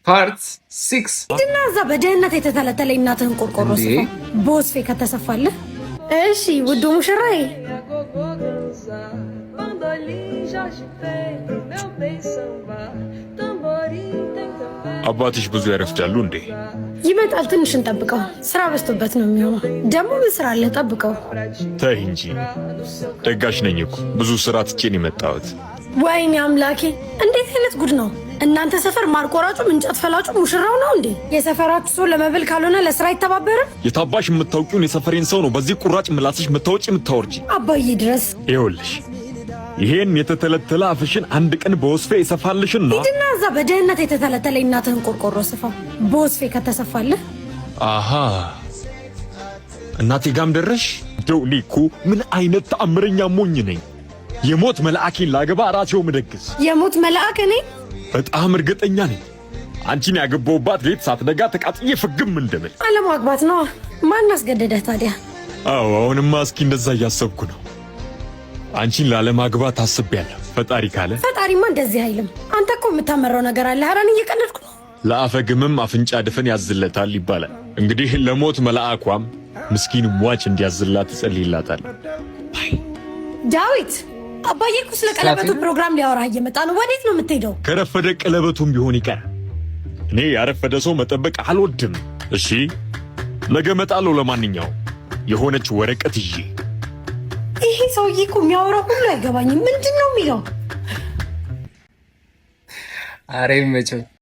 ፓርት 6 እና እዛ በደህንነት የተተለተለ እናትህን ቆርቆሮ ስፋ ቦስፌ ከተሰፋልህ። እሺ ውዱ ሙሽራዬ አባትሽ ብዙ ያረፍዳሉ እንዴ? ይመጣል፣ ትንሽ እንጠብቀው። ስራ በዝቶበት ነው የሚሆነው። ደግሞ ምን ስራ አለ? ጠብቀው። ተይ እንጂ ደጋሽ ነኝ እኮ ብዙ ስራ ትቼን የመጣሁት። ወይኔ አምላኬ፣ እንዴት አይነት ጉድ ነው! እናንተ ሰፈር ማርቆራጩም እንጨት ፈላጩ ሙሽራው ነው እንዴ? የሰፈራችሁ ሰው ለመብል ካልሆነ ለስራ አይተባበርም? የታባሽ የምታውቂውን የሰፈሬን ሰው ነው በዚህ ቁራጭ ምላስሽ የምታወጪ የምታወርጂ። አባዬ ድረስ ይኸውልሽ ይሄን የተተለተለ አፍሽን አንድ ቀን በወስፌ ይሰፋልሽና ሂድና እዛ በደህንነት የተተለተለ እናትህን ቆርቆሮ ስፋ በወስፌ ከተሰፋልህ። አሃ እናቴ ጋም ደረሽ? ደውኔ እኮ ምን አይነት ተአምረኛ ሞኝ ነኝ! የሞት መልአኬን ላገባ ራሴው ምደግስ። የሞት መልአክ እኔ? በጣም እርግጠኛ ነኝ። አንቺን ያገባውባት ሌት ሳትነጋ ተቃጥዬ ፍግም እንደምል። አለማግባት ነው። ማን አስገደደህ ታዲያ? አዎ አሁንማ እስኪ እንደዛ እያሰብኩ ነው። አንቺን ላለማግባት አስቤያለሁ። ፈጣሪ ካለ። ፈጣሪማ እንደዚህ አይልም። አንተ እኮ የምታመራው ነገር አለ። ሀራን እየቀለድኩ ነው። ለአፈግምም አፍንጫ ድፍን ያዝለታል ይባላል። እንግዲህ ለሞት መልአኳም ምስኪን ሟች እንዲያዝላት ትጸልይላታል። ዳዊት አባዬ እኮ ስለ ቀለበቱ ፕሮግራም ሊያወራ እየመጣ ነው። ወዴት ነው የምትሄደው? ከረፈደ ቀለበቱም ቢሆን ይቀር። እኔ ያረፈደ ሰው መጠበቅ አልወድም። እሺ ነገ እመጣለሁ። ለማንኛውም የሆነች ወረቀት ይዤ። ይሄ ሰውዬ እኮ የሚያወራው ሁሉ አይገባኝም። ምንድን ነው የሚለው? አሬ መቼም